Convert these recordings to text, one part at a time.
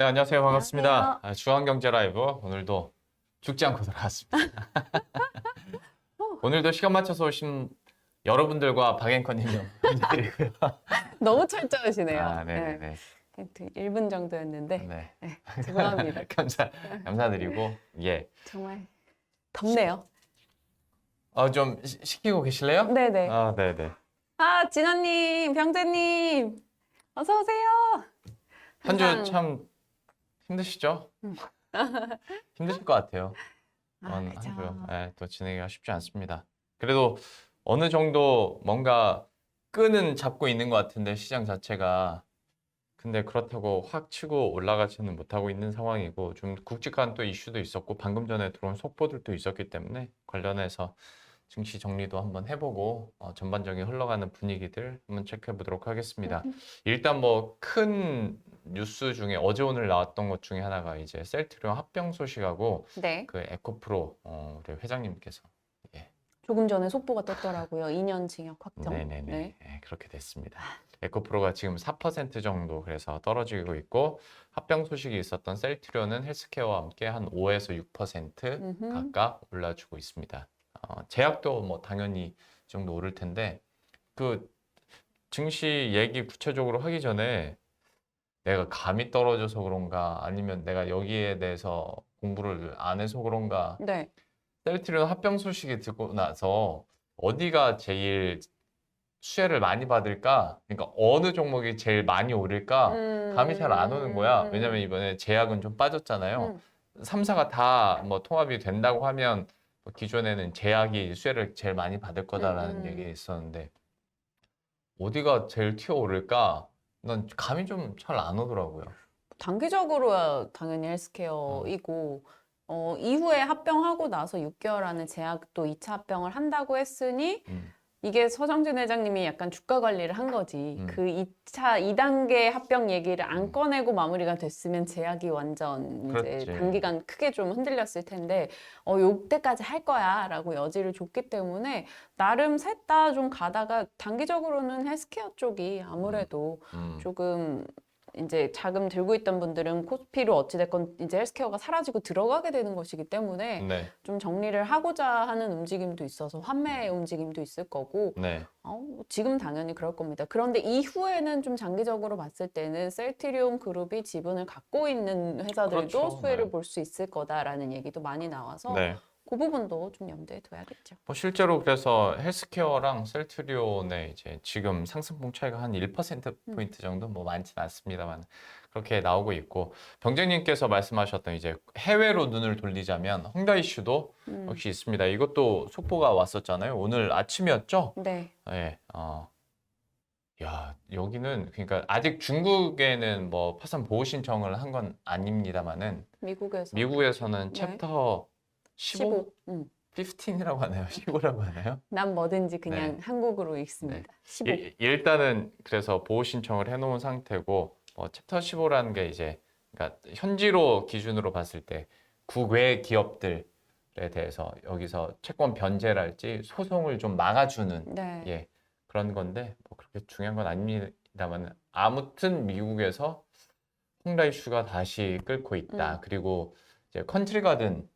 네, 안녕하세요. 반갑습니다. 안녕하세요. 중앙경제 라이브 오늘도 죽지 않고 돌아왔습니다. 오늘도 시간 맞춰서 오신 여러분들과 박앵커님이 감사드리고요. 너무 철저하시네요. 아, 네네네. 1분 정도였는데 네. 죄송합니다. 감사드리고 예. 정말 덥네요. 좀 시키고 계실래요? 네네. 아, 네네. 진아님, 병재님, 어서 오세요. 한 주 항상- 참 힘드시죠? 힘드실 것 같아요. 한 그죠. 주. 또 진행이 쉽지 않습니다. 그래도 어느 정도 뭔가 끈은 잡고 있는 것 같은데 시장 자체가 근데 그렇다고 확 치고 올라가지는 못하고 있는 상황이고 좀 굵직한 또 이슈도 있었고 방금 전에 들어온 속보들도 있었기 때문에 관련해서 증시 정리도 한번 해보고 전반적인 흘러가는 분위기들 한번 체크해 보도록 하겠습니다. 일단 뭐 큰 뉴스 중에 어제 오늘 나왔던 것 중에 하나가 이제 셀트리온 합병 소식하고 네. 그 에코프로 우리 회장님께서 조금 전에 속보가 떴더라고요. 2년 징역 확정. 네네네. 네. 네, 그렇게 됐습니다. 에코프로가 지금 4% 정도 그래서 떨어지고 있고 합병 소식이 있었던 셀트리온은 헬스케어와 함께 한 5에서 6% 음흠. 각각 올라주고 있습니다. 제약도 뭐 당연히 이 정도 오를 텐데 그 증시 얘기 구체적으로 하기 전에 내가 감이 떨어져서 그런가 아니면 내가 여기에 대해서 공부를 안 해서 그런가 네. 셀트리온 합병 소식이 듣고 나서 어디가 제일 수혜를 많이 받을까? 그러니까 어느 종목이 제일 많이 오를까? 감이 잘 안 오는 거야. 왜냐면 이번에 제약은 좀 빠졌잖아요. 3사가 다 뭐 통합이 된다고 하면 뭐 기존에는 제약이 수혜를 제일 많이 받을 거다라는 얘기가 있었는데 어디가 제일 튀어오를까? 난 감이 좀 잘 안 오더라고요. 단기적으로야 당연히 헬스케어이고 이후에 합병하고 나서 6개월 안에 제약도 2차 합병을 한다고 했으니 이게 서정진 회장님이 약간 주가 관리를 한 거지. 그 2단계 합병 얘기를 안 꺼내고 마무리가 됐으면 제약이 완전 이제 그렇지. 단기간 크게 좀 흔들렸을 텐데, 요때까지 할 거야 라고 여지를 줬기 때문에 나름 셋 다 좀 가다가 단기적으로는 헬스케어 쪽이 아무래도 조금 이제 자금 들고 있던 분들은 코스피로 어찌됐건 이제 헬스케어가 사라지고 들어가게 되는 것이기 때문에 네. 좀 정리를 하고자 하는 움직임도 있어서 환매 움직임도 있을 거고 네. 지금 당연히 그럴 겁니다. 그런데 이후에는 좀 장기적으로 봤을 때는 셀트리온 그룹이 지분을 갖고 있는 회사들도 그렇죠. 수혜를 네. 볼 수 있을 거다라는 얘기도 많이 나와서 네. 그 부분도 좀 염두에 둬야겠죠. 뭐 실제로 그래서 헬스케어랑 셀트리온의 이제 지금 상승폭 차이가 한 1%포인트 정도 뭐 많지는 않습니다만 그렇게 나오고 있고 병재님께서 말씀하셨던 이제 해외로 눈을 돌리자면 헝다 이슈도 역시 있습니다. 이것도 속보가 왔었잖아요. 오늘 아침이었죠? 네. 예. 야, 여기는 그러니까 아직 중국에는 뭐 파산 보호 신청을 한 건 아닙니다만은 미국에서는 네. 챕터 15? 15이라고 하나요? 15라고 하나요? 난 뭐든지 그냥 네. 한국어로 읽습니다. 15. 일단은 그래서 보호 신청을 해놓은 상태고 챕터 15라는 게 이제 그러니까 현지로 기준으로 봤을 때 국외 기업들에 대해서 여기서 채권 변제랄지 소송을 좀 막아주는 네. 예, 그런 건데 뭐 그렇게 중요한 건 아닙니다만 아무튼 미국에서 헝다 이슈가 다시 끓고 있다. 그리고 이제 컨트리 가든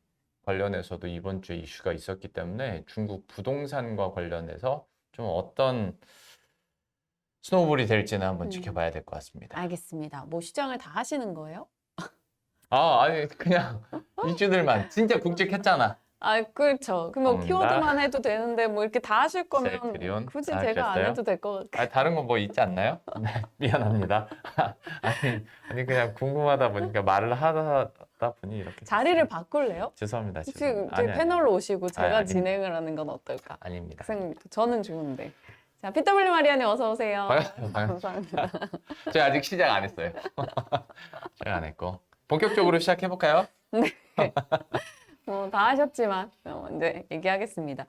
관련해서도 이번 주에 이슈가 있었기 때문에 중국 부동산과 관련해서 좀 어떤 스노우볼이 될지는 한번 지켜봐야 될 것 같습니다. 알겠습니다. 뭐 시장을 다 하시는 거예요? 아니 그냥 이슈들만 진짜 굵직했잖아. 그렇죠. 그뭐 헝다. 키워드만 해도 되는데 뭐 이렇게 다 하실 거면 셀트리온. 굳이 제가 안 그랬어요? 해도 될 것 같아요. 다른 거 뭐 있지 않나요? 네, 미안합니다. 아니 그냥 궁금하다 보니까 말을 하다 보니 이렇게 자리를 바꿀래요? 죄송합니다. 혹시 죄송합니다. 저희 패널로 오시고 제가 아닙니다. 진행을 하는 건 어떨까? 아닙니다. 저는 좋은데. 자, PW 마리아님 어서 오세요. 반갑습니다. 감사합니다. 제가 아직 시작 안 했어요. 제가 안 했고 본격적으로 시작해 볼까요? 다 하셨지만 이제 얘기하겠습니다.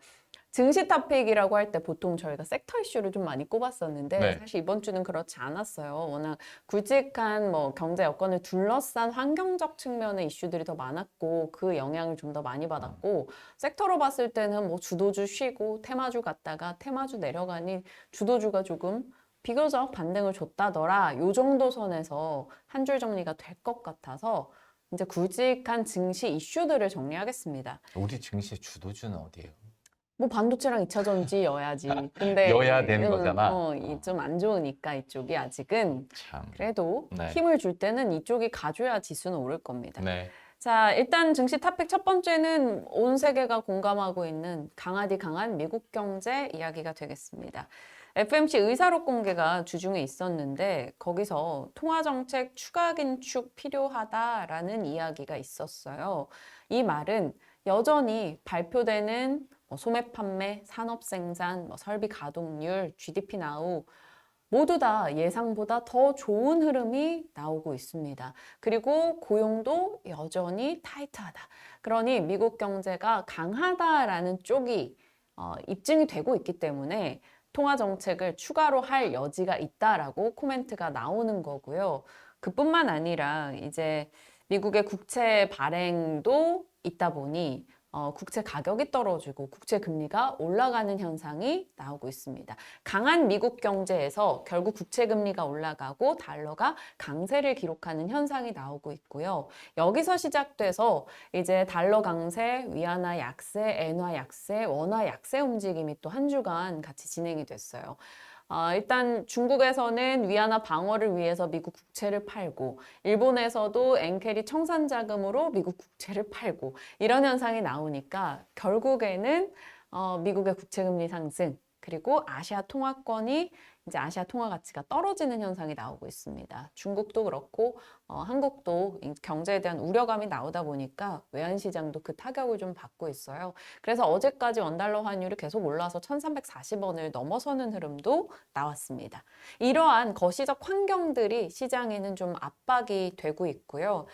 증시 탑픽이라고 할 때 보통 저희가 섹터 이슈를 좀 많이 꼽았었는데 네. 사실 이번 주는 그렇지 않았어요. 워낙 굵직한 뭐 경제 여건을 둘러싼 환경적 측면의 이슈들이 더 많았고 그 영향을 좀 더 많이 받았고 섹터로 봤을 때는 뭐 주도주 쉬고 테마주 갔다가 테마주 내려가니 주도주가 조금 비교적 반등을 줬다더라. 요 정도 선에서 한 줄 정리가 될 것 같아서 이제 굵직한 증시 이슈들을 정리하겠습니다. 우리 증시 주도주는 어디예요? 뭐 반도체랑 2차 전지여야지. 근데 여야 되는 거잖아. 좀 안 좋으니까 이쪽이 아직은 참. 그래도 네. 힘을 줄 때는 이쪽이 가줘야 지수는 오를 겁니다. 네. 자, 일단 증시 탑픽 첫 번째는 온 세계가 공감하고 있는 강하디 강한 미국 경제 이야기가 되겠습니다. FMC 의사록 공개가 주중에 있었는데 거기서 통화정책 추가 긴축 필요하다라는 이야기가 있었어요. 이 말은 여전히 발표되는 소매 판매, 산업 생산, 설비 가동률, GDP 나우 모두 다 예상보다 더 좋은 흐름이 나오고 있습니다. 그리고 고용도 여전히 타이트하다. 그러니 미국 경제가 강하다라는 쪽이 입증이 되고 있기 때문에 통화 정책을 추가로 할 여지가 있다라고 코멘트가 나오는 거고요. 그뿐만 아니라 이제 미국의 국채 발행도 있다 보니 국채 가격이 떨어지고 국채 금리가 올라가는 현상이 나오고 있습니다. 강한 미국 경제에서 결국 국채 금리가 올라가고 달러가 강세를 기록하는 현상이 나오고 있고요. 여기서 시작돼서 이제 달러 강세, 위안화 약세, 엔화 약세, 원화 약세 움직임이 또 한 주간 같이 진행이 됐어요. 일단 중국에서는 위안화 방어를 위해서 미국 국채를 팔고 일본에서도 엔캐리 청산 자금으로 미국 국채를 팔고 이런 현상이 나오니까 결국에는 미국의 국채금리 상승 그리고 아시아 통화권이 이제 아시아 통화 가치가 떨어지는 현상이 나오고 있습니다. 중국도 그렇고 한국도 경제에 대한 우려감이 나오다 보니까 외환시장도 그 타격을 좀 받고 있어요. 그래서 어제까지 원달러 환율이 계속 올라서 1340원을 넘어서는 흐름도 나왔습니다. 이러한 거시적 환경들이 시장에는 좀 압박이 되고 있고요.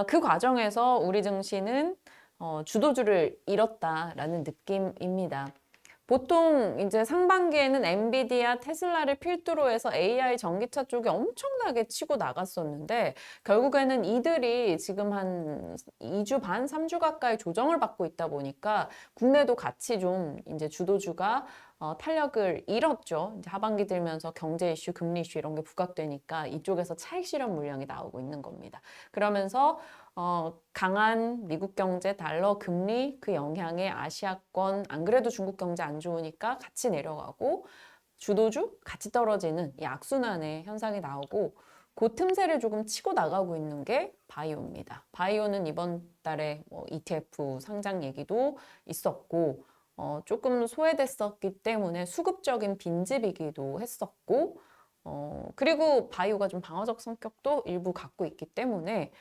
그 과정에서 우리 증시는 주도주를 잃었다라는 느낌입니다. 보통 이제 상반기에는 엔비디아, 테슬라를 필두로 해서 AI 전기차 쪽에 엄청나게 치고 나갔었는데 결국에는 이들이 지금 한 2주 반, 3주 가까이 조정을 받고 있다 보니까 국내도 같이 좀 이제 주도주가 탄력을 잃었죠. 이제 하반기 들면서 경제 이슈, 금리 이슈 이런 게 부각되니까 이쪽에서 차익 실현 물량이 나오고 있는 겁니다. 그러면서 강한 미국 경제, 달러, 금리 그 영향에 아시아권 안 그래도 중국 경제 안 좋으니까 같이 내려가고 주도주 같이 떨어지는 이 악순환의 현상이 나오고 그 틈새를 조금 치고 나가고 있는 게 바이오입니다. 바이오는 이번 달에 ETF 상장 얘기도 있었고 조금 소외됐었기 때문에 수급적인 빈집이기도 했었고 그리고 바이오가 좀 방어적 성격도 일부 갖고 있기 때문에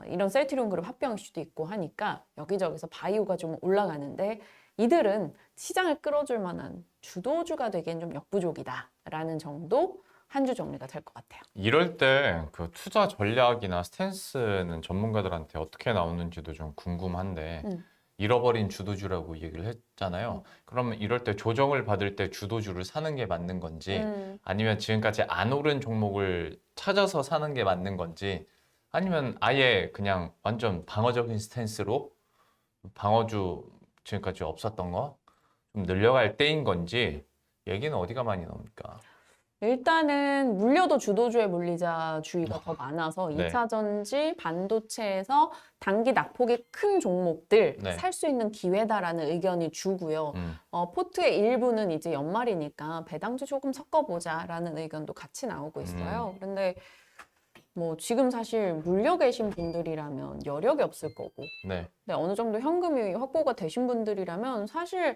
이런 셀트리온 그룹 합병일 수도 있고 하니까 여기저기서 바이오가 좀 올라가는데 이들은 시장을 끌어줄 만한 주도주가 되기엔 좀 역부족이다라는 정도 한 주 정리가 될 것 같아요. 이럴 때 그 투자 전략이나 스탠스는 전문가들한테 어떻게 나오는지도 좀 궁금한데 잃어버린 주도주라고 얘기를 했잖아요. 그러면 이럴 때 조정을 받을 때 주도주를 사는 게 맞는 건지 아니면 지금까지 안 오른 종목을 찾아서 사는 게 맞는 건지 아니면 아예 그냥 완전 방어적인 스탠스로 방어주 지금까지 없었던 거 좀 늘려갈 때인 건지 얘기는 어디가 많이 나옵니까? 일단은 물려도 주도주의 물리자주의가 더 많아서 네. 2차 전지, 반도체에서 단기 낙폭이 큰 종목들 네. 살 수 있는 기회다라는 의견이 주고요. 포트의 일부는 이제 연말이니까 배당주 조금 섞어보자라는 의견도 같이 나오고 있어요. 그런데 뭐 지금 사실 물려 계신 분들이라면 여력이 없을 거고 네. 근데 어느 정도 현금이 확보가 되신 분들이라면 사실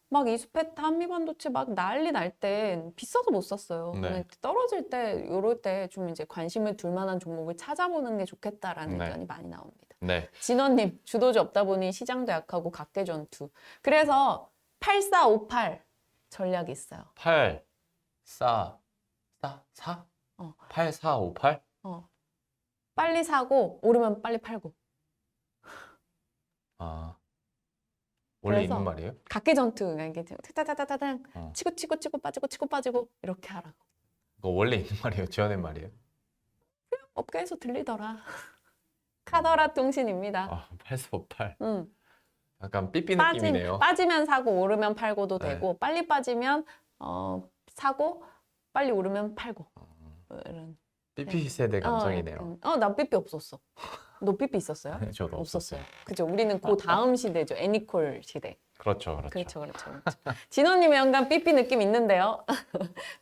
막 이수페타 한미반도체 막 난리 날 때 비싸서 못 샀어요. 네. 근데 떨어질 때 요럴 때 좀 이제 관심을 둘 만한 종목을 찾아보는 게 좋겠다라는 네. 의견이 많이 나옵니다. 네. 진원님 주도주 없다 보니 시장도 약하고 각계전투. 그래서 8458 전략이 있어요. 8, 4, 4? 8, 4, 5, 8? 빨리 사고 오르면 빨리 팔고. 원래 그래서 있는 말이에요? 각계전투 그냥 이게 타타타타당 치고 빠지고 이렇게 하라고. 그거 원래 있는 말이에요? 지어낸 말이에요? 업계에서 들리더라. 카더라 통신입니다. 8, 4, 5, 8. 응. 약간 삐삐 느낌이네요. 빠지면 사고 오르면 팔고도 네. 되고 빨리 빠지면 사고 빨리 오르면 팔고 이런. 삐삐 세대 감성이네요. 나 삐삐 없었어. 너 삐삐 있었어요? 저도 없었어요. 그죠? 우리는 그 다음 시대죠. 애니콜 시대. 그렇죠, 그렇죠. 그렇죠. 진원님 약간 삐삐 느낌 있는데요.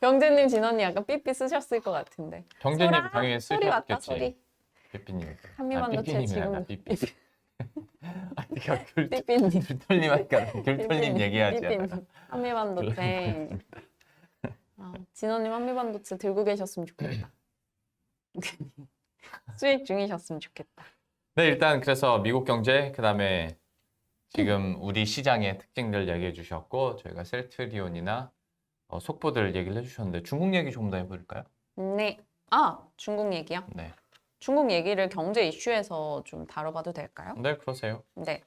병재님, 진원님 약간 삐삐 쓰셨을 것 같은데. 경제님 소라? 당연히 소리 왔다, 쓰셨겠지. 소리. 삐삐님. 한미반도체 삐삐님이 지금 아니라 삐삐. 아니 내가 삐삐님. 귤털님 하니까 귤털님 얘기하지. 삐삐님. 한미반도체. 진원님 한미반도체 들고 계셨으면 좋겠다. 수익 중이셨으면 좋겠다. 네, 일단 그래서 미국 경제, 그다음에 지금 우리 시장의 특징들 얘기해 주셨고 저희가 셀트리온이나 속보들 얘기를 해주셨는데 중국 얘기 좀 더 해볼까요? 네. 중국 얘기요? 네. 중국 얘기를 경제 이슈에서 좀 다뤄봐도 될까요? 네, 그러세요. 네.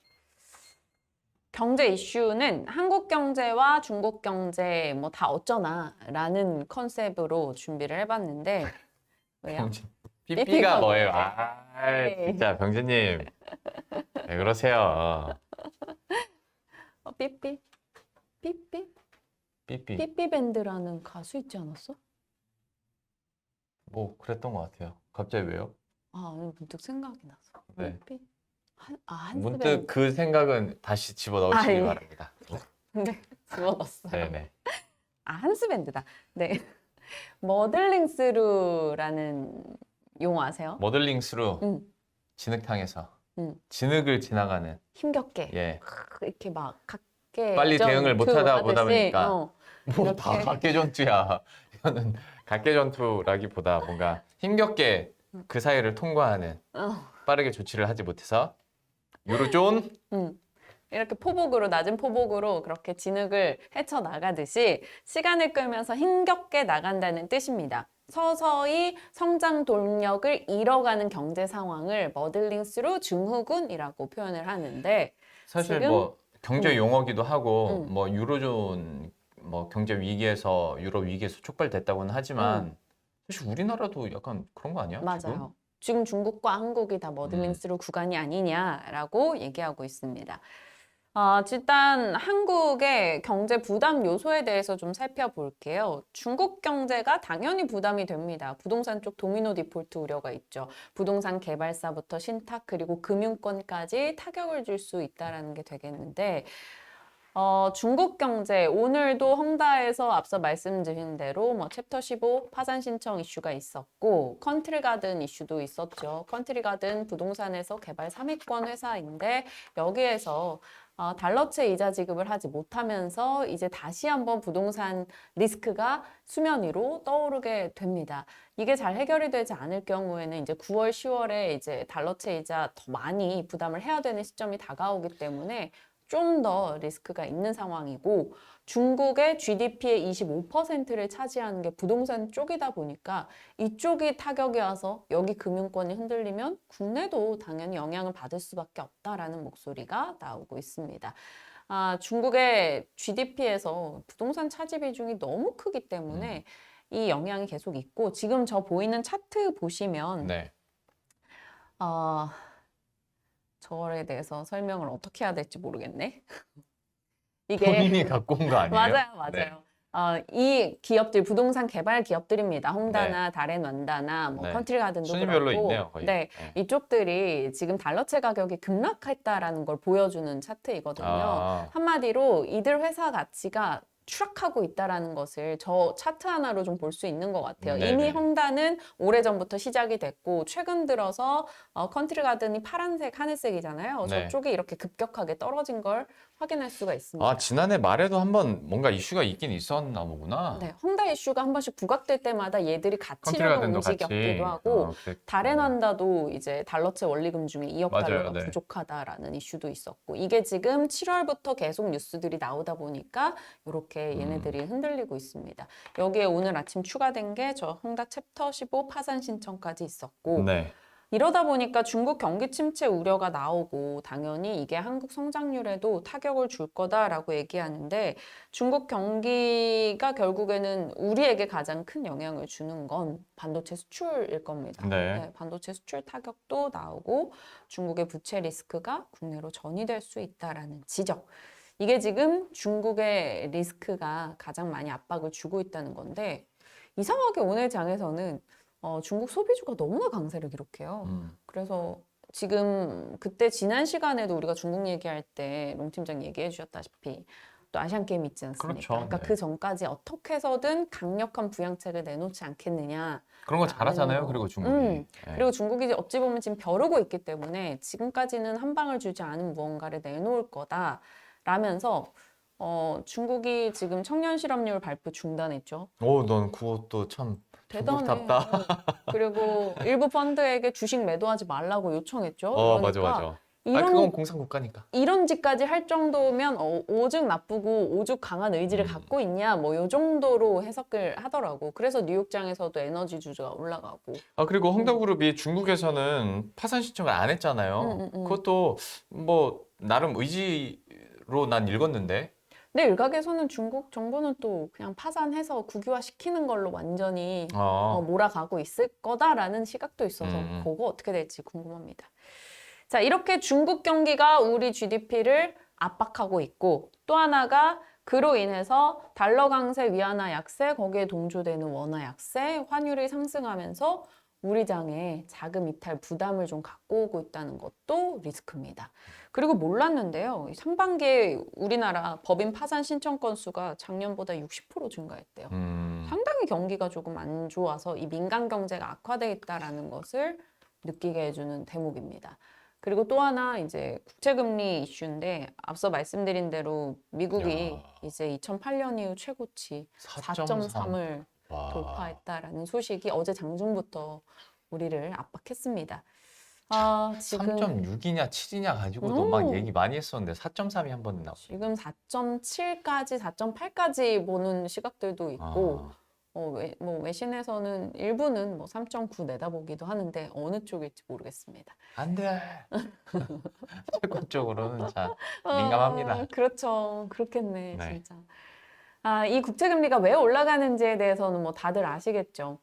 경제 이슈는 한국 경제와 중국 경제 뭐 다 어쩌나라는 컨셉으로 준비를 해봤는데 왜요? 병진. 삐삐가 삐삐가 뭐예요? 네. 진짜 병진님. 왜 그러세요? 삐삐? 삐삐? 삐삐. 삐삐밴드라는 가수 있지 않았어? 뭐 그랬던 것 같아요. 갑자기 왜요? 문득 생각이 나서. 네. 삐삐? 문득 한스밴드. 그 생각은 다시 집어넣으시기 예. 바랍니다. 네, 집어넣었어요. 네네. 한스밴드다. 네. 머들링스루라는 용어 아세요? 모델링 스루 응. 진흙탕에서 응. 진흙을 지나가는 힘겹게 예. 이렇게 막 각계 빨리 대응을 못하다 보다 보니까 뭐 다 이렇게. 각계 전투야. 이거는 각계 전투라기보다 뭔가 힘겹게 그 사이를 통과하는 빠르게 조치를 하지 못해서 유로존 이렇게 포복으로 낮은 포복으로 그렇게 진흙을 헤쳐 나가듯이 시간을 끌면서 힘겹게 나간다는 뜻입니다. 서서히 성장 동력을 잃어가는 경제 상황을 머들링스루 증후군이라고 표현을 하는데 사실 지금? 뭐 경제 용어기도 하고 음. 뭐 유로존 뭐 경제 위기에서 유로 위기에서 촉발됐다고는 하지만 사실 우리나라도 약간 그런 거 아니야? 지금? 맞아요. 지금 중국과 한국이 다 머들링스루 구간이 아니냐라고 얘기하고 있습니다. 일단 한국의 경제 부담 요소에 대해서 좀 살펴볼게요. 중국 경제가 당연히 부담이 됩니다. 부동산 쪽 도미노 디폴트 우려가 있죠. 부동산 개발사부터 신탁 그리고 금융권까지 타격을 줄 수 있다는 게 되겠는데 중국 경제 오늘도 헝다에서 앞서 말씀드린 대로 뭐 챕터 15 파산 신청 이슈가 있었고 컨트리 가든 이슈도 있었죠. 컨트리 가든 부동산에서 개발 3위권 회사인데 여기에서 달러채 이자 지급을 하지 못하면서 이제 다시 한번 부동산 리스크가 수면 위로 떠오르게 됩니다. 이게 잘 해결이 되지 않을 경우에는 이제 9월, 10월에 이제 달러채 이자 더 많이 부담을 해야 되는 시점이 다가오기 때문에 좀 더 리스크가 있는 상황이고 중국의 GDP의 25%를 차지하는 게 부동산 쪽이다 보니까 이쪽이 타격이 와서 여기 금융권이 흔들리면 국내도 당연히 영향을 받을 수밖에 없다라는 목소리가 나오고 있습니다. 중국의 GDP에서 부동산 차지 비중이 너무 크기 때문에 이 영향이 계속 있고 지금 저 보이는 차트 보시면 네. 저거에 대해서 설명을 어떻게 해야 될지 모르겠네. 본인이 갖고 온 거 아니에요? 맞아요. 이 기업들 부동산 개발 기업들입니다. 헝다나 다렌완다나 뭐 네. 컨트리 가든도 순위별로 그렇고 있네요, 거의. 네, 이쪽들이 지금 달러채 가격이 급락했다라는 걸 보여주는 차트이거든요. 한마디로 이들 회사 가치가 추락하고 있다라는 것을 저 차트 하나로 좀 볼 수 있는 것 같아요. 네네. 이미 헝다는 오래전부터 시작이 됐고 최근 들어서 컨트리 가든이 파란색, 하늘색이잖아요. 네. 저쪽이 이렇게 급격하게 떨어진 걸 확인할 수가 있습니다. 지난해 말에도 한번 뭔가 이슈가 있긴 있었나 보구나. 네, 헝다 이슈가 한 번씩 부각될 때마다 얘들이 같이 컨트리 좀 가든도 움직였기도 같이. 하고 그랬고. 다렌완다도 이제 달러채 원리금 중에 2억 맞아요, 달러가 네. 부족하다라는 이슈도 있었고 이게 지금 7월부터 계속 뉴스들이 나오다 보니까 이렇게 얘네들이 흔들리고 있습니다. 여기에 오늘 아침 추가된 게 저 헝다 챕터 15 파산 신청까지 있었고 네. 이러다 보니까 중국 경기 침체 우려가 나오고 당연히 이게 한국 성장률에도 타격을 줄 거다라고 얘기하는데 중국 경기가 결국에는 우리에게 가장 큰 영향을 주는 건 반도체 수출일 겁니다. 네. 반도체 수출 타격도 나오고 중국의 부채 리스크가 국내로 전이될 수 있다라는 지적. 이게 지금 중국의 리스크가 가장 많이 압박을 주고 있다는 건데 이상하게 오늘 장에서는 중국 소비주가 너무나 강세를 기록해요. 그래서 지금 그때 지난 시간에도 우리가 중국 얘기할 때 롱 팀장 얘기해 주셨다시피 또 아시안 게임 있지 않습니까? 그렇죠. 그러니까 네. 그 전까지 어떻게 해서든 강력한 부양책을 내놓지 않겠느냐. 그런 거 잘하잖아요. 거. 그리고 중국이. 네. 그리고 중국이 어찌 보면 지금 벼르고 있기 때문에 지금까지는 한 방을 주지 않은 무언가를 내놓을 거다라면서 중국이 지금 청년 실업률 발표 중단했죠. 넌 그것도 참 대단해. 중국답다. 그리고 일부 펀드에게 주식 매도하지 말라고 요청했죠. 맞아, 그러니까 맞아. 이런 그건 공산국가니까. 이런 짓까지 할 정도면 오죽 나쁘고 오죽 강한 의지를 갖고 있냐 뭐 요 정도로 해석을 하더라고. 그래서 뉴욕장에서도 에너지 주주가 올라가고. 그리고 헝다그룹이 중국에서는 파산 신청을 안 했잖아요. 그것도 뭐 나름 의지로 난 읽었는데. 근데 일각에서는 중국 정부는 또 그냥 파산해서 국유화 시키는 걸로 완전히 몰아가고 있을 거다라는 시각도 있어서 그거 어떻게 될지 궁금합니다. 자, 이렇게 중국 경기가 우리 GDP를 압박하고 있고 또 하나가 그로 인해서 달러 강세, 위안화 약세, 거기에 동조되는 원화 약세, 환율이 상승하면서 우리 장에 자금 이탈 부담을 좀 갖고 오고 있다는 것도 리스크입니다. 그리고 몰랐는데요. 상반기에 우리나라 법인 파산 신청 건수가 작년보다 60% 증가했대요. 상당히 경기가 조금 안 좋아서 이 민간 경제가 악화되어 있다는 것을 느끼게 해주는 대목입니다. 그리고 또 하나 이제 국채금리 이슈인데 앞서 말씀드린 대로 미국이 이제 2008년 이후 최고치 4.3을 돌파했다라는 소식이 어제 장중부터 우리를 압박했습니다. 지금 3.6이냐 7이냐 가지고도 막 얘기 많이 했었는데 4.3이 한 번 나오고. 지금 4.7까지 4.8까지 보는 시각들도 있고 외신에서는 일부는 뭐 3.9 내다보기도 하는데 어느 쪽일지 모르겠습니다. 안 돼. 채권적으로는 자 민감합니다. 그렇죠. 그렇겠네, 네. 진짜. 이 국채금리가 왜 올라가는지에 대해서는 뭐 다들 아시겠죠.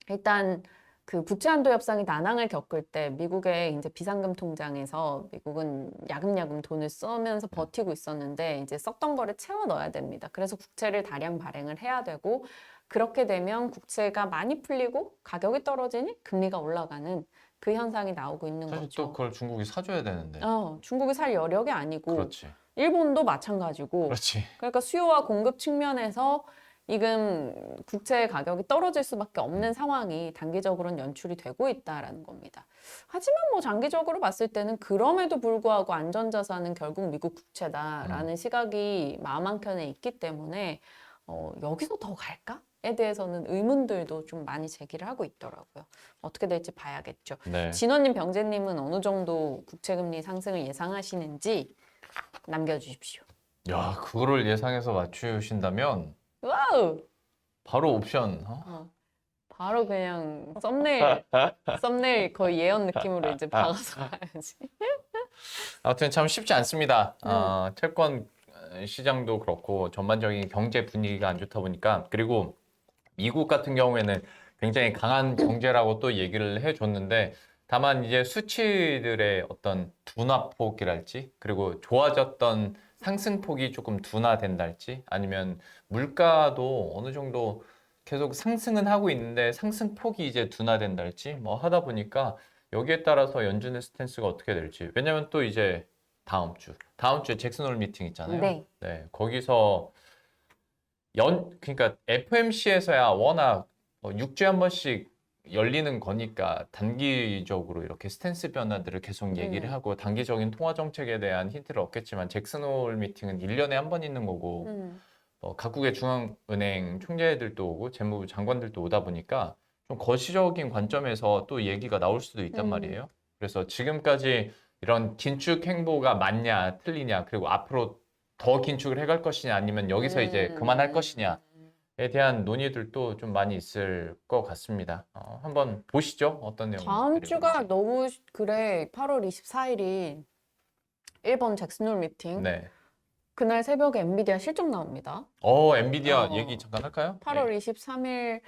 일단 그 부채 한도 협상이 난항을 겪을 때 미국의 이제 비상금 통장에서 미국은 야금야금 돈을 쓰면서 버티고 있었는데 이제 썼던 거를 채워 넣어야 됩니다. 그래서 국채를 다량 발행을 해야 되고 그렇게 되면 국채가 많이 풀리고 가격이 떨어지니 금리가 올라가는 그 현상이 나오고 있는 사실 거죠. 또 그걸 중국이 사줘야 되는데. 중국이 살 여력이 아니고 그렇지. 일본도 마찬가지고 그렇지. 그러니까 수요와 공급 측면에서 지금 국채 가격이 떨어질 수밖에 없는 상황이 단기적으로는 연출이 되고 있다라는 겁니다. 하지만 뭐 장기적으로 봤을 때는 그럼에도 불구하고 안전자산은 결국 미국 국채다라는 시각이 마음 한켠에 있기 때문에 여기서 더 갈까?에 대해서는 의문들도 좀 많이 제기를 하고 있더라고요. 어떻게 될지 봐야겠죠. 네. 진원님, 병재님은 어느 정도 국채금리 상승을 예상하시는지 남겨주십시오. 야, 그거를 예상해서 맞추신다면 와우! 바로 옵션. 바로 그냥 썸네일 거의 예언 느낌으로 이제 박아서 가야지. 아무튼 참 쉽지 않습니다. 채권 시장도 그렇고 전반적인 경제 분위기가 안 좋다 보니까 그리고 미국 같은 경우에는 굉장히 강한 경제라고 또 얘기를 해줬는데 다만 이제 수치들의 어떤 둔화폭이랄지 그리고 좋아졌던 상승폭이 조금 둔화된달지 아니면 물가도 어느 정도 계속 상승은 하고 있는데 상승폭이 이제 둔화된달지 뭐 하다 보니까 여기에 따라서 연준의 스탠스가 어떻게 될지 왜냐면 또 이제 다음 주에 잭슨 홀 미팅 있잖아요. 네. 거기서 그러니까 FOMC에서야 워낙 6주에 한 번씩 열리는 거니까 단기적으로 이렇게 스탠스 변화들을 계속 얘기를 하고 단기적인 통화 정책에 대한 힌트를 얻겠지만 잭슨 홀 미팅은 1년에 한 번 있는 거고 각국의 중앙은행 총재들도 오고 재무부 장관들도 오다 보니까 좀 거시적인 관점에서 또 얘기가 나올 수도 있단 말이에요. 그래서 지금까지 이런 긴축 행보가 맞냐 틀리냐 그리고 앞으로 더 긴축을 해갈 것이냐 아니면 여기서 이제 그만할 것이냐에 대한 논의들도 좀 많이 있을 것 같습니다. 한번 보시죠. 어떤 내용. 다음 주가 너무 그래. 8월 24일이 일본 잭슨홀 미팅. 네. 그날 새벽에 엔비디아 실적 나옵니다. 엔비디아 얘기 잠깐 할까요? 8월 23일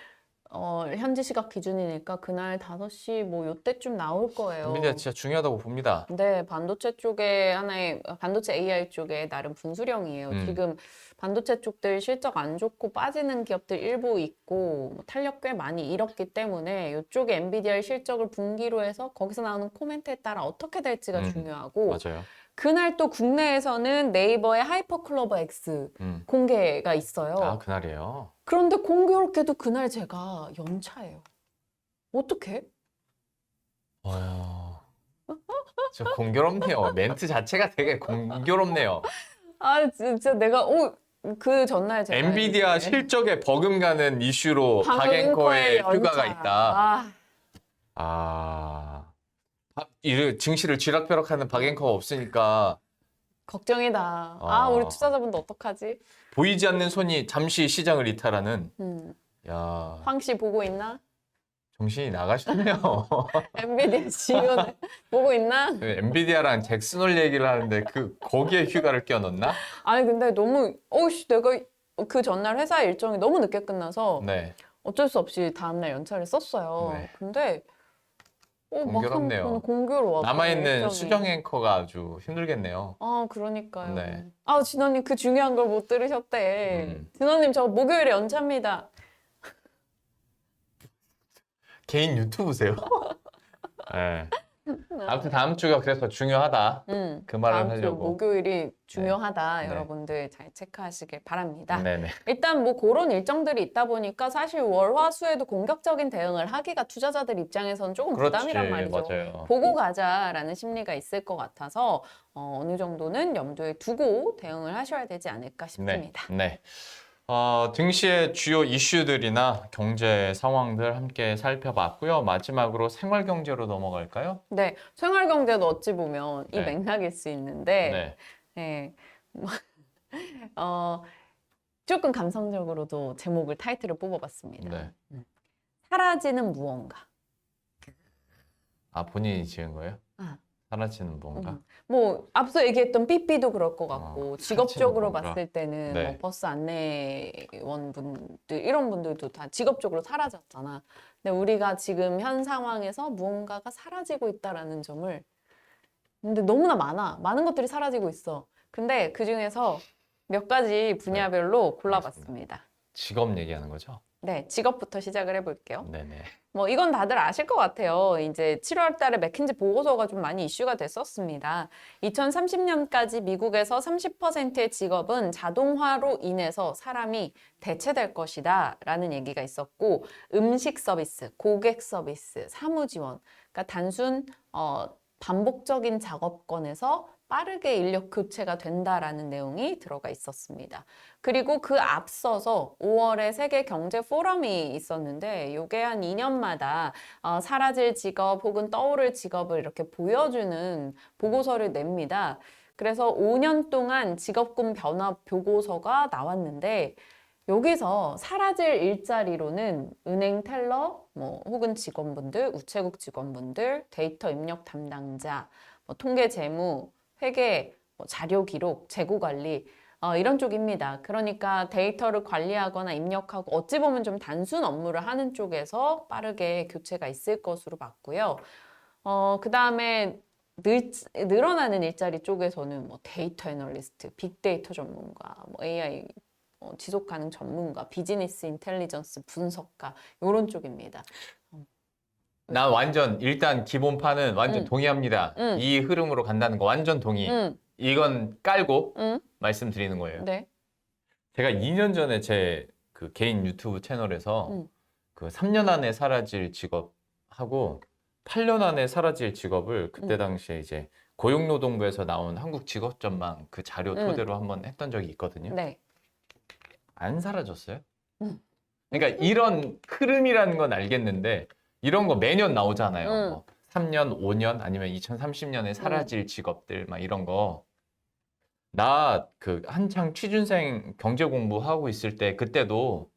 현지 시각 기준이니까 그날 5시 뭐 요때쯤 나올 거예요. 엔비디아 진짜 중요하다고 봅니다. 네, 반도체 쪽에 하나의 반도체 AI 쪽에 나름 분수령이에요. 지금 반도체 쪽들 실적 안 좋고 빠지는 기업들 일부 있고 뭐 탄력 꽤 많이 잃었기 때문에 이쪽에 엔비디아의 실적을 분기로 해서 거기서 나오는 코멘트에 따라 어떻게 될지가 중요하고 맞아요. 그날 또 국내에서는 네이버의 하이퍼클로버 X 공개가 있어요. 아, 그날이에요. 그런데 공교롭게도 그날 제가 연차예요. 어떡해? 저 공교롭네요. 멘트 자체가 되게 공교롭네요. 아, 진짜 내가 그 전날 제가 엔비디아 이제 실적에 버금가는 이슈로 박앵커의 휴가가 있다. 아, 이 증시를 쥐락펴락하는 박앵커가 없으니까 걱정이다. 우리 투자자분들 어떡하지? 보이지 않는 손이 잠시 시장을 이탈하는. 야, 황 씨 보고 있나? 정신이 나가셨네요. 엔비디아 CEO는 보고 있나? 엔비디아랑 잭슨홀 얘기를 하는데 거기에 휴가를 껴넣나? 아니 근데 너무 내가 그 전날 회사 일정이 너무 늦게 끝나서 네, 어쩔 수 없이 다음날 연차를 썼어요. 네. 근데 공교롭네요. 저는 공교로워. 남아있는 일정이. 수정 앵커가 아주 힘들겠네요. 그러니까요. 네. 진원님 그 중요한 걸 못 들으셨대. 진원님 저 목요일에 연차입니다. 개인 유튜브세요? 네. 아무튼 다음 주가 그래서 중요하다. 그 말을 다음 주 하려고. 목요일이 중요하다. 네. 여러분들 잘 체크하시길 바랍니다. 네네. 일단 뭐 그런 일정들이 있다 보니까 사실 월화수에도 공격적인 대응을 하기가 투자자들 입장에서는 조금 부담이란 말이죠. 맞아요. 보고 가자라는 심리가 있을 것 같아서 어느 정도는 염두에 두고 대응을 하셔야 되지 않을까 싶습니다. 네. 증시의 주요 이슈들이나 경제 상황들 함께 살펴봤고요. 마지막으로 생활 경제로 넘어갈까요? 네, 생활 경제도 어찌 보면 이 네. 맥락일 수 있는데, 네. 조금 감성적으로도 제목을 타이틀을 뽑아봤습니다. 네. 사라지는 무언가. 본인이 지은 거예요? 아. 사라지는 뭔가? 뭐 앞서 얘기했던 삐삐도 그럴 것 같고 직업적으로 뭔가. 봤을 때는 네. 뭐 버스 안내원분들 이런 분들도 다 직업적으로 사라졌잖아. 근데 우리가 지금 현 상황에서 무언가가 사라지고 있다라는 점을 근데 너무나 많은 것들이 사라지고 있어. 근데 그 중에서 몇 가지 분야별로 골라봤습니다. 직업 얘기하는 거죠? 네, 직업부터 시작을 해볼게요. 네네. 뭐 이건 다들 아실 것 같아요. 이제 7월 달에 맥킨지 보고서가 좀 많이 이슈가 됐었습니다. 2030년까지 미국에서 30%의 직업은 자동화로 인해서 사람이 대체될 것이다 라는 얘기가 있었고 음식 서비스, 고객 서비스, 사무 지원 그러니까 단순 반복적인 작업권에서 빠르게 인력 교체가 된다라는 내용이 들어가 있었습니다. 그리고 그 앞서서 5월에 세계 경제 포럼이 있었는데 이게 한 2년마다 사라질 직업 혹은 떠오를 직업을 이렇게 보여주는 보고서를 냅니다. 그래서 5년 동안 직업군 변화 보고서가 나왔는데 여기서 사라질 일자리로는 은행 텔러, 뭐 혹은 직원분들, 우체국 직원분들, 데이터 입력 담당자, 뭐 통계 재무, 회계, 뭐 자료 기록, 재고 관리 이런 쪽입니다. 그러니까 데이터를 관리하거나 입력하고 어찌 보면 좀 단순 업무를 하는 쪽에서 빠르게 교체가 있을 것으로 봤고요. 그 다음에 늘어나는 일자리 쪽에서는 뭐 데이터 애널리스트, 빅데이터 전문가, 뭐 AI 지속 가능 전문가, 비즈니스 인텔리전스 분석가 이런 쪽입니다. 나 완전 일단 기본판은 완전 동의합니다. 이 흐름으로 간다는 거 완전 동의. 이건 깔고 말씀드리는 거예요. 네. 제가 2년 전에 제 그 개인 유튜브 채널에서 그 3년 안에 사라질 직업하고 8년 안에 사라질 직업을 그때 당시에 이제 고용노동부에서 나온 한국 직업 전망 그 자료 토대로 한번 했던 적이 있거든요. 네. 안 사라졌어요. 그러니까 이런 흐름이라는 건 알겠는데 이런 거 매년 나오잖아요. 뭐 3년, 5년 아니면 2030년에 사라질 직업들 막 이런 거. 나 그 한창 취준생 경제 공부하고 있을 때 그때도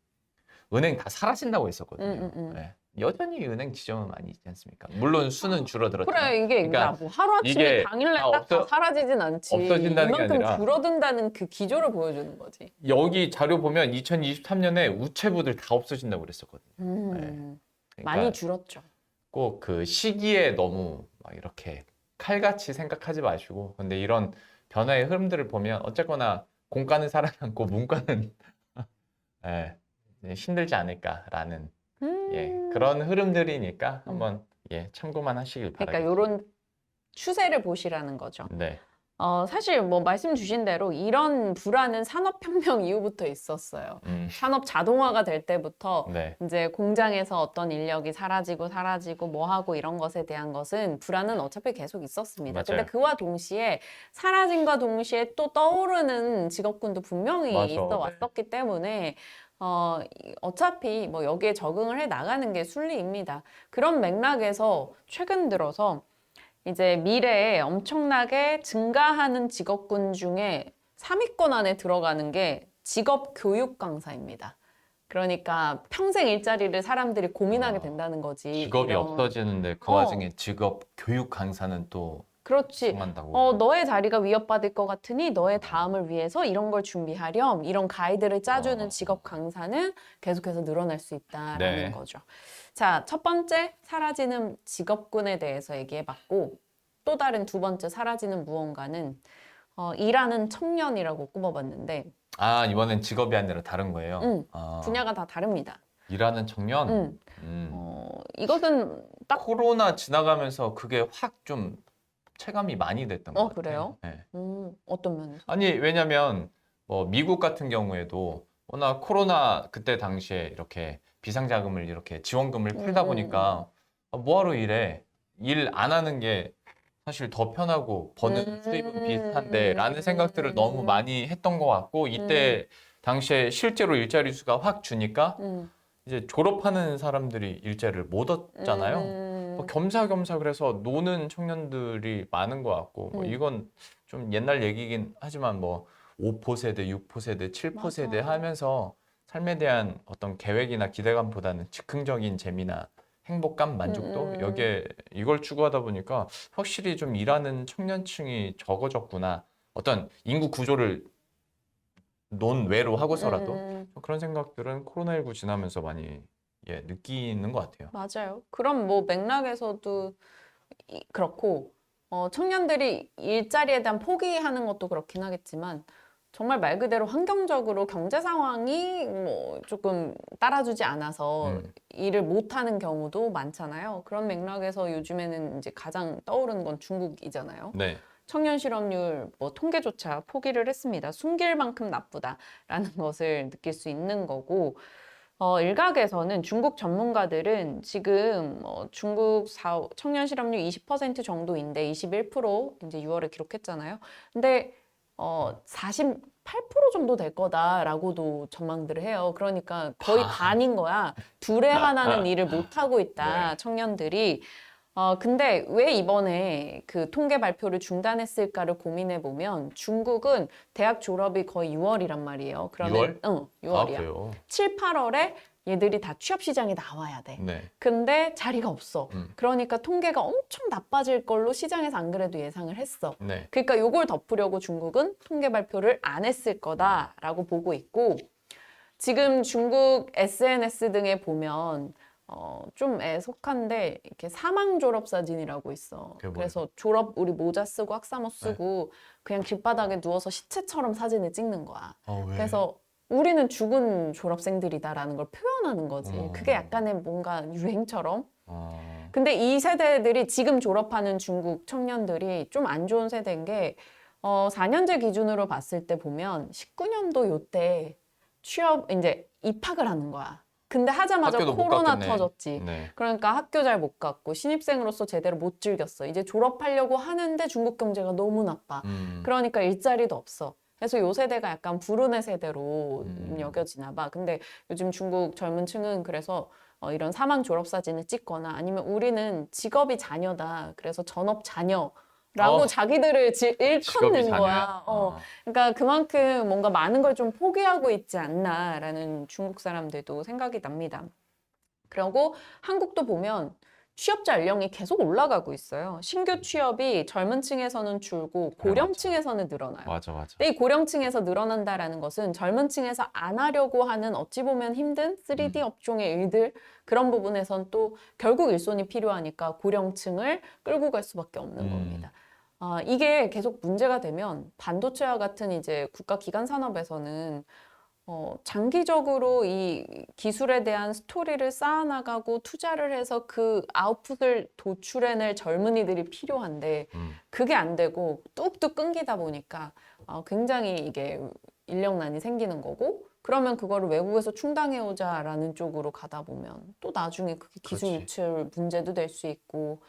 은행 다 사라진다고 했었거든요. 네. 여전히 은행 지점은 많이 있지 않습니까? 물론 수는 줄어들었지만. 그래 이게 그러니까 뭐 하루아침에 이게 당일날 다 딱 다 사라지진 않지. 없어진다는 게 이만큼 아니라 줄어든다는 그 기조를 보여주는 거지. 여기 자료 보면 2023년에 우체부들 다 없어진다고 그랬었거든요. 음, 그러니까 많이 줄었죠. 꼭 그 시기에 너무 막 이렇게 칼같이 생각하지 마시고, 근데 이런 변화의 흐름들을 보면 어쨌거나 공과는 살아남고 문과는 예, 힘들지 않을까라는 그런 흐름들이니까 한번 참고만 하시길 그러니까 바라겠습니다. 이런 추세를 보시라는 거죠. 네. 사실 뭐 말씀 주신 대로 이런 불안은 산업혁명 이후부터 있었어요. 산업 자동화가 될 때부터 네. 이제 공장에서 어떤 인력이 사라지고 뭐 하고 이런 것에 대한 것은 불안은 어차피 계속 있었습니다. 맞아요. 근데 그와 동시에 사라짐과 동시에 또 떠오르는 직업군도 분명히 맞아. 있어 네. 왔었기 때문에 어차피 뭐 여기에 적응을 해 나가는 게 순리입니다. 그런 맥락에서 최근 들어서 이제 미래에 엄청나게 증가하는 직업군 중에 3위권 안에 들어가는 게 직업 교육 강사입니다. 그러니까 평생 일자리를 사람들이 고민하게 된다는 거지. 직업이 이런. 없어지는데 그 와중에 직업 교육 강사는 또 그렇지. 성한다고. 너의 자리가 위협받을 것 같으니 너의 다음을 위해서 이런 걸 준비하렴. 이런 가이드를 짜주는 직업 강사는 계속해서 늘어날 수 있다라는 네. 거죠. 자, 첫 번째 사라지는 직업군에 대해서 얘기해봤고 또 다른 두 번째 사라지는 무언가는 일하는 청년이라고 꼽아봤는데 이번엔 직업이 아니라 다른 거예요. 분야가 다 다릅니다. 일하는 청년. 이것은 딱 코로나 지나가면서 그게 확 좀 체감이 많이 됐던 것 같아요. 그래요? 네. 어떤 면에서? 아니, 왜냐면 뭐 미국 같은 경우에도 워낙 코로나 그때 당시에 이렇게 비상자금을 이렇게 지원금을 풀다 보니까 뭐하러 일해? 일 안 하는 게 사실 더 편하고 버는 수입은 비슷한데 라는 생각들을 너무 많이 했던 것 같고, 이때 당시에 실제로 일자리 수가 확 주니까 이제 졸업하는 사람들이 일자리를 못 얻잖아요. 뭐 겸사겸사 그래서 노는 청년들이 많은 것 같고, 뭐 이건 좀 옛날 얘기긴 하지만 뭐 5포 세대, 6포 세대, 7포 세대 맞아. 하면서 삶에 대한 어떤 계획이나 기대감보다는 즉흥적인 재미나 행복감, 만족도 여기에 이걸 추구하다 보니까 확실히 좀 일하는 청년층이 적어졌구나. 어떤 인구 구조를 논외로 하고서라도 그런 생각들은 코로나19 지나면서 많이 느끼는 것 같아요. 맞아요. 그럼 뭐 맥락에서도 그렇고 청년들이 일자리에 대한 포기하는 것도 그렇긴 하겠지만 정말 말 그대로 환경적으로 경제 상황이 뭐 조금 따라주지 않아서 일을 못하는 경우도 많잖아요. 그런 맥락에서 요즘에는 이제 가장 떠오르는 건 중국이잖아요. 네. 청년 실업률 뭐 통계조차 포기를 했습니다. 숨길 만큼 나쁘다라는 것을 느낄 수 있는 거고, 일각에서는 중국 전문가들은 지금 중국 청년 실업률 20% 정도인데 21% 이제 6월에 기록했잖아요. 근데 48% 정도 될 거다라고도 전망들을 해요. 그러니까 거의 반인 거야. 둘에 하나는 일을 못 하고 있다, 네. 청년들이. 근데 왜 이번에 그 통계 발표를 중단했을까를 고민해 보면 중국은 대학 졸업이 거의 6월이란 말이에요. 그러면 6월이야. 그래요? 7, 8월에 얘들이 다 취업 시장에 나와야 돼. 네. 근데 자리가 없어. 그러니까 통계가 엄청 나빠질 걸로 시장에서 안 그래도 예상을 했어. 네. 그러니까 요걸 덮으려고 중국은 통계 발표를 안 했을 거다라고 보고 있고, 지금 중국 SNS 등에 보면 좀 애석한데 이렇게 사망 졸업 사진이라고 있어. 그게 뭐예요? 그래서 졸업 우리 모자 쓰고 학사모 쓰고 그냥 길바닥에 누워서 시체처럼 사진을 찍는 거야. 왜? 그래서 우리는 죽은 졸업생들이다라는 걸 표현하는 거지. 그게 약간의 뭔가 유행처럼. 근데 이 세대들이 지금 졸업하는 중국 청년들이 좀 안 좋은 세대인 게 4년제 기준으로 봤을 때 보면 19년도 요때 취업 이제 입학을 하는 거야. 근데 하자마자 학교도 못 코로나 갔겠네. 터졌지. 네. 그러니까 학교 잘 못 갔고 신입생으로서 제대로 못 즐겼어. 이제 졸업하려고 하는데 중국 경제가 너무 나빠. 그러니까 일자리도 없어. 그래서 요 세대가 약간 불운의 세대로 여겨지나 봐. 근데 요즘 중국 젊은 층은 그래서 이런 사망 졸업 사진을 찍거나 아니면 우리는 직업이 자녀다. 그래서 전업 자녀라고 자기들을 일컫는 거야. 그러니까 그만큼 뭔가 많은 걸 좀 포기하고 있지 않나라는 중국 사람들도 생각이 납니다. 그리고 한국도 보면 취업자 연령이 계속 올라가고 있어요. 신규 취업이 젊은 층에서는 줄고 고령층에서는 늘어나요. 맞아, 맞아. 근데 이 고령층에서 늘어난다라는 것은 젊은 층에서 안 하려고 하는 어찌 보면 힘든 3D 업종의 일들 그런 부분에선 또 결국 일손이 필요하니까 고령층을 끌고 갈 수밖에 없는 겁니다. 이게 계속 문제가 되면 반도체와 같은 이제 국가 기관 산업에서는 장기적으로 이 기술에 대한 스토리를 쌓아나가고 투자를 해서 그 아웃풋을 도출해낼 젊은이들이 필요한데 그게 안 되고 뚝뚝 끊기다 보니까 굉장히 이게 인력난이 생기는 거고 그러면 그거를 외국에서 충당해오자라는 쪽으로 가다 보면 또 나중에 그게 기술 그렇지. 유출 문제도 될 수 있고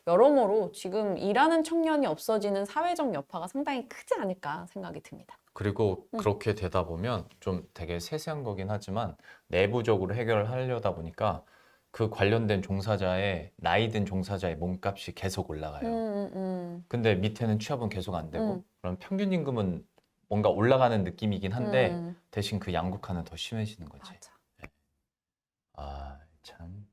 여러모로 지금 일하는 청년이 없어지는 사회적 여파가 상당히 크지 않을까 생각이 듭니다. 그리고 그렇게 되다 보면 좀 되게 세세한 거긴 하지만 내부적으로 해결을 하려다 보니까 그 관련된 종사자의 나이 든 종사자의 몸값이 계속 올라가요. 근데 밑에는 취업은 계속 안 되고 그럼 평균 임금은 뭔가 올라가는 느낌이긴 한데 대신 그 양극화는 더 심해지는 거지. 맞아. 아, 참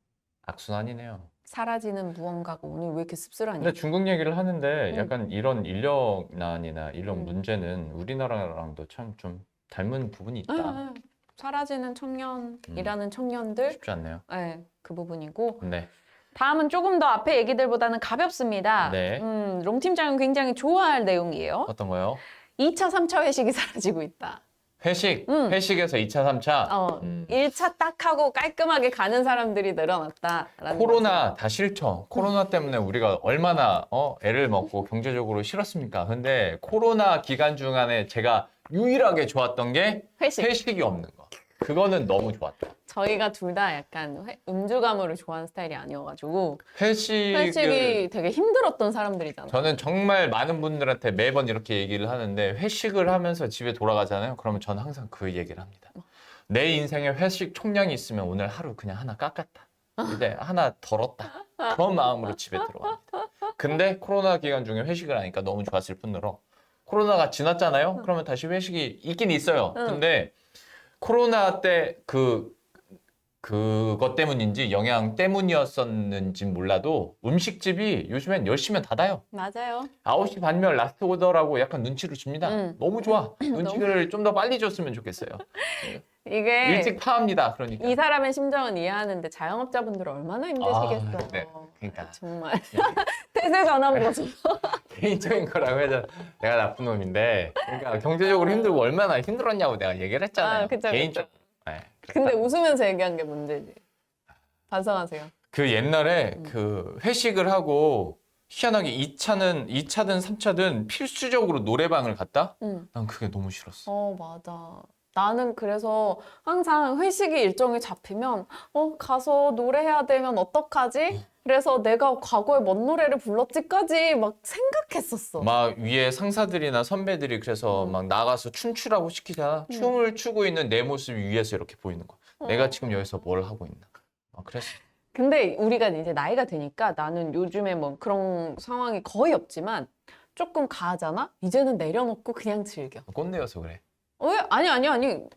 악순환이네요. 사라지는 무언가가 오늘 왜 이렇게 씁쓸하냐? 근데 중국 얘기를 하는데 약간 이런 인력난이나 인력 음. 문제는 우리나라랑도 참 좀 닮은 부분이 있다. 네, 네. 사라지는 청년이라는 청년들, 쉽지 않네요. 네, 그 부분이고 네. 다음은 조금 더 앞에 얘기들보다는 가볍습니다. 네. 롱 팀장은 굉장히 좋아할 내용이에요. 어떤 거요? 2차, 3차 회식이 사라지고 있다. 회식. 회식에서 2차, 3차. 1차 딱 하고 깔끔하게 가는 사람들이 늘어났다라는 코로나 다 싫죠. 코로나 때문에 우리가 얼마나 애를 먹고 경제적으로 싫었습니까? 근데 코로나 기간 중간에 제가 유일하게 좋았던 게 회식. 회식이 없는 거. 그거는 너무 좋았다. 저희가 둘 다 약간 음주가무를 좋아하는 스타일이 아니어가지고 회식을 회식이 되게 힘들었던 사람들이잖아요. 저는 정말 많은 분들한테 매번 이렇게 얘기를 하는데 회식을 하면서 집에 돌아가잖아요. 그러면 저는 항상 그 얘기를 합니다. 내 인생에 회식 총량이 있으면 오늘 하루 그냥 하나 깎았다. 이제 하나 덜었다. 그런 마음으로 집에 들어갑니다. 근데 코로나 기간 중에 회식을 하니까 너무 좋았을 뿐더러 코로나가 지났잖아요. 그러면 다시 회식이 있긴 있어요. 근데 코로나 때 그것 때문인지 영향 때문이었었는지 몰라도 음식집이 요즘엔 10시면 닫아요. 맞아요. 9시 반이면 라스트 오더라고 약간 눈치를 줍니다. 너무 좋아. 눈치를 좀 더 빨리 줬으면 좋겠어요. 이게 일찍 파합니다. 그러니까. 이 사람의 심정은 이해하는데 자영업자분들 얼마나 힘드시겠어요. 네. 그러니까 정말 태세 전환 모습. 개인적인 거라고 해서 내가 나쁜 놈인데 그러니까 경제적으로 힘들고 얼마나 힘들었냐고 내가 얘기를 했잖아요. 그쵸, 개인적. 네, 근데 웃으면서 얘기한 게 문제지. 반성하세요. 그 옛날에 그 회식을 하고 희한하게 2차든 3차든 필수적으로 노래방을 갔다? 난 그게 너무 싫었어. 맞아. 나는 그래서 항상 회식이 일정이 잡히면 가서 노래해야 되면 어떡하지? 그래서 내가 과거에 뭔 노래를 불렀지까지 막 생각했었어. 막 위에 상사들이나 선배들이 그래서 막 나가서 춤추라고 시키잖아. 춤을 추고 있는 내 모습이 위에서 이렇게 보이는 거야. 내가 지금 여기서 뭘 하고 있나. 그랬어. 근데 우리가 이제 나이가 드니까 나는 요즘에 뭐 그런 상황이 거의 없지만 조금 가잖아? 이제는 내려놓고 그냥 즐겨. 꼰대여서 그래. 왜? 아니.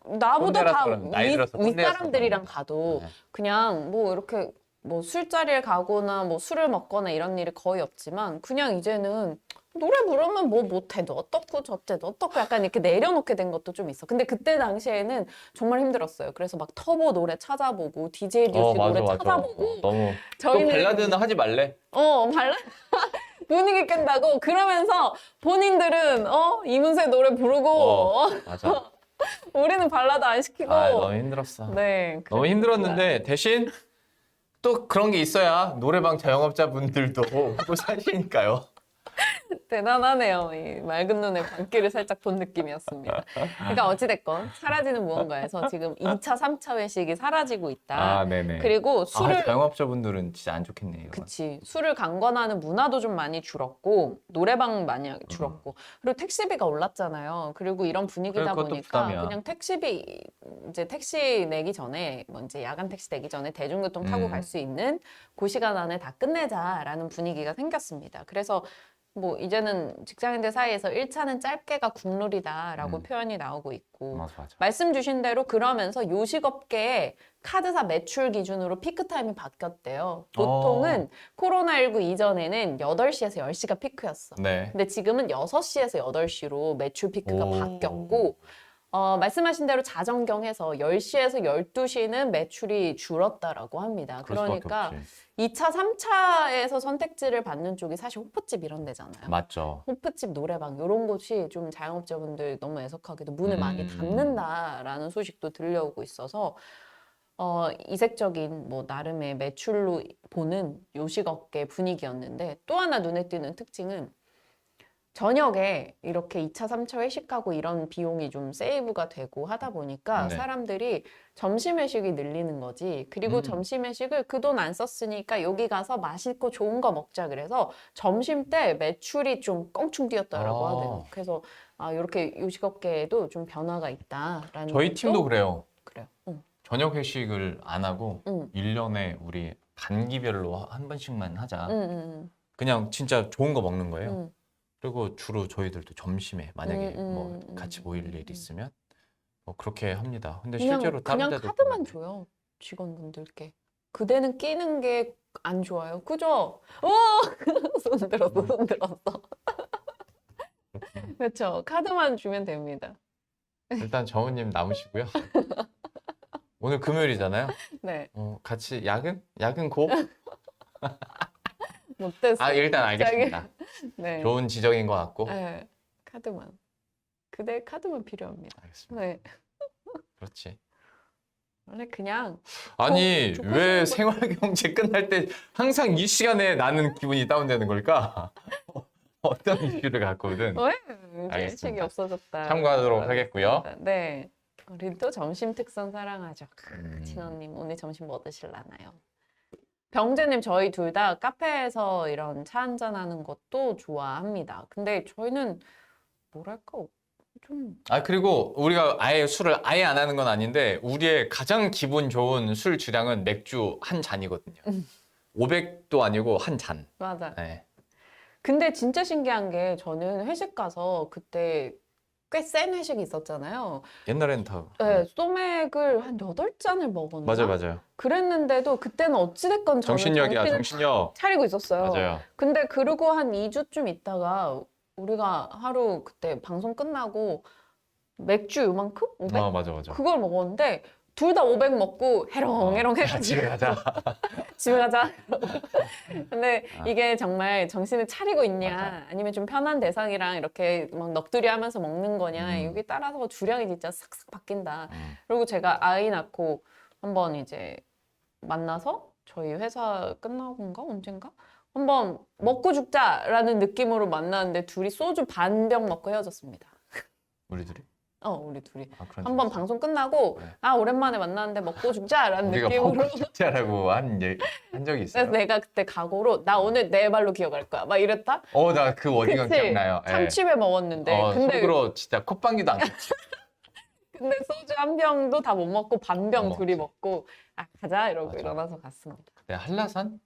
나보다 꼰대라서 다 그런, 나이 들어서 윗사람들이랑 꼰대여서 가도 네. 그냥 뭐 이렇게 뭐 술자리에 가거나 뭐 술을 먹거나 이런 일이 거의 없지만 그냥 이제는 노래 부르면 뭐 못해도 어떻고 저때도 어떻고 약간 이렇게 내려놓게 된 것도 좀 있어. 근데 그때 당시에는 정말 힘들었어요. 그래서 막 터보 노래 찾아보고 DJ 뉴스 노래 찾아보고 너무 저희는 또 발라드는 하지 말래. 발라 분위기 끈다고 그러면서 본인들은 이문세 노래 부르고 맞아. 우리는 발라드 안 시키고 너무 힘들었어. 네. 너무 힘들었는데 대신 또 그런 게 있어야 노래방 자영업자분들도 먹고 사시니까요. 대단하네요. 이 맑은 눈에 광기를 살짝 본 느낌이었습니다. 그러니까 어찌됐건 사라지는 무언가에서 지금 2차, 3차 회식이 사라지고 있다. 네네. 그리고 술을 자영업자분들은 진짜 안 좋겠네. 이거. 그치. 술을 강권하는 문화도 좀 많이 줄었고 노래방 많이 줄었고 그리고 택시비가 올랐잖아요. 그리고 이런 분위기다 그것도 보니까 부담이야. 그냥 택시비 이제 택시 내기 전에 뭐 이제 야간 택시 내기 전에 대중교통 타고 갈 수 있는 그 시간 안에 다 끝내자라는 분위기가 생겼습니다. 그래서 뭐 이제는 직장인들 사이에서 1차는 짧게가 국룰이다라고 표현이 나오고 있고 맞아. 말씀 주신 대로 그러면서 요식업계의 카드사 매출 기준으로 피크 타임이 바뀌었대요. 보통은 코로나19 이전에는 8시에서 10시가 피크였어. 네. 근데 지금은 6시에서 8시로 매출 피크가 오. 바뀌었고 말씀하신 대로 자정경에서 10시에서 12시는 매출이 줄었다라고 합니다. 그럴 수밖에 그러니까 없지. 2차, 3차에서 선택지를 받는 쪽이 사실 호프집 이런 데잖아요. 맞죠. 호프집, 노래방 이런 곳이 좀 자영업자분들 너무 애석하게도 문을 많이 닫는다라는 소식도 들려오고 있어서 이색적인 뭐 나름의 매출로 보는 요식업계 분위기였는데 또 하나 눈에 띄는 특징은 저녁에 이렇게 2차, 3차 회식하고 이런 비용이 좀 세이브가 되고 하다 보니까 네. 사람들이 점심 회식이 늘리는 거지. 그리고 점심 회식을 그 돈 안 썼으니까 여기 가서 맛있고 좋은 거 먹자 그래서 점심 때 매출이 좀 껑충 뛰었다라고 하네요. 그래서 이렇게 요식업계에도 좀 변화가 있다라는 저희 팀도 것도 그래요. 그래요. 저녁 회식을 안 하고 응. 1년에 우리 단기별로 한 번씩만 하자. 응. 그냥 진짜 좋은 거 먹는 거예요. 응. 그리고 주로 저희들도 점심에 만약에 뭐 음. 같이 모일 일 있으면 뭐 그렇게 합니다. 근데 그냥 실제로 다른 그냥 데도 카드만 보면 줘요. 직원분들께. 그대는 끼는 게 안 좋아요. 그죠? 손 들었어, 손 들었어. 그렇죠. 카드만 주면 됩니다. 일단 정우님 남으시고요. 오늘 금요일이잖아요. 네. 같이 야근? 야근 고? 못 됐어요. 일단 알겠습니다. 네. 좋은 지적인 것 같고. 네. 카드만. 그대 카드만 필요합니다. 알겠습니다. 네. 그렇지. 원래 그냥 아니, 조- 왜 조건적인 생활경제 끝날 때 항상 이 시간에 나는 기분이 다운되는 걸까? 어떤 이슈를 갖고든 왜? 이제 알겠습니다. 일식이 없어졌다. 참고하도록 하겠고요. 네. 우리 또 점심 특선 사랑하죠. 음. 진원님 오늘 점심 뭐 드실라나요? 병재님 저희 둘 다 카페에서 이런 차 한잔 하는 것도 좋아합니다. 근데 저희는 뭐랄까 좀 그리고 우리가 아예 술을 아예 안 하는 건 아닌데 우리의 가장 기분 좋은 술 주량은 맥주 한 잔이거든요. 500도 아니고 한 잔. 맞아. 네. 근데 진짜 신기한 게 저는 회식 가서 그때 꽤 센 회식이 있었잖아요. 옛날엔 다. 네, 소맥을 한 8잔을 먹었나? 맞아요. 그랬는데도 그때는 어찌됐건 저는 정신력이야, 정신을 정신력. 차리고 있었어요. 맞아요. 근데 그러고 한 2주쯤 있다가 우리가 하루 그때 방송 끝나고 맥주 요만큼? 500? 맞아. 그걸 먹었는데 둘 다 500 먹고 해롱해롱 해가지고 집에 가자. 집에 가자. 근데 아. 이게 정말 정신을 차리고 있냐 맞아. 아니면 좀 편한 대상이랑 이렇게 막 넋두리 하면서 먹는 거냐 여기 따라서 주량이 진짜 싹싹 바뀐다. 그리고 제가 아이 낳고 한번 이제 만나서 저희 회사 끝나고인가 언젠가 한번 먹고 죽자라는 느낌으로 만났는데 둘이 소주 반 병 먹고 헤어졌습니다. 우리 둘이? 우리 둘이 그런 한번 적 있어. 방송 끝나고 네. 오랜만에 만났는데 먹고 죽자라는 우리가 느낌으로 먹고 죽자라고 한 적이 있어요. 그래서 내가 그때 각오로 나 오늘 내 발로 기어갈 거야 막 이랬다. 나 그 어디가 그치? 기억나요. 예. 참치회 먹었는데 근데 속으로 진짜 콧방귀도 안 꼈지. 근데 소주 한 병도 다 못 먹고 반 병 못 둘이 먹지. 먹고 가자 이러고 맞아. 일어나서 갔습니다. 그때 한라산?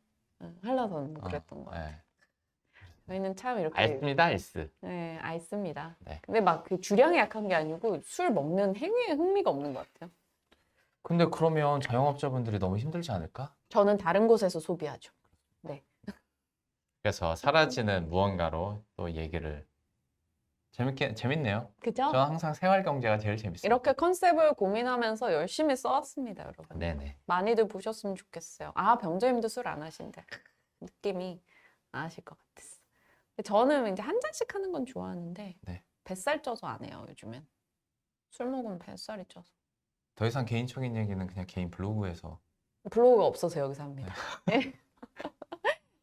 한라산 뭐 그랬던 거. 예. 저희는 참 이렇게 알습니다, 알스. 네, 알습니다. 네. 근데 막 그 주량이 약한 게 아니고 술 먹는 행위에 흥미가 없는 것 같아요. 근데 그러면 자영업자분들이 너무 힘들지 않을까? 저는 다른 곳에서 소비하죠. 그래서 사라지는 무언가로 또 얘기를 재밌네요. 그죠? 저는 항상 생활 경제가 제일 재밌어요. 이렇게 컨셉을 고민하면서 열심히 써왔습니다, 여러분. 네네. 많이들 보셨으면 좋겠어요. 병재님도 술 안 하신대. 느낌이 안 하실 것 같았어. 근데 저는 이제 한 잔씩 하는 건 좋아하는데 네. 뱃살 쪄서 안 해요, 요즘엔. 술 먹으면 뱃살이 쪄서. 더 이상 개인적인 얘기는 그냥 개인 블로그에서. 블로그가 없어서 여기서 합니다. 네.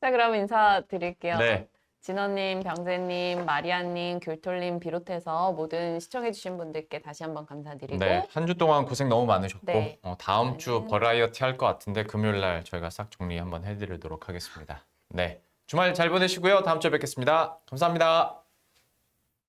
자, 그럼 인사드릴게요. 네. 진원님, 병재님, 마리아님, 귤톨님 비롯해서 모든 시청해주신 분들께 다시 한번 감사드리고 네. 한 주 동안 고생 너무 많으셨고 네. 다음 주 버라이어티 할 것 같은데 금요일 날 저희가 싹 정리 한번 해드리도록 하겠습니다. 네. 주말 잘 보내시고요. 다음 주에 뵙겠습니다. 감사합니다.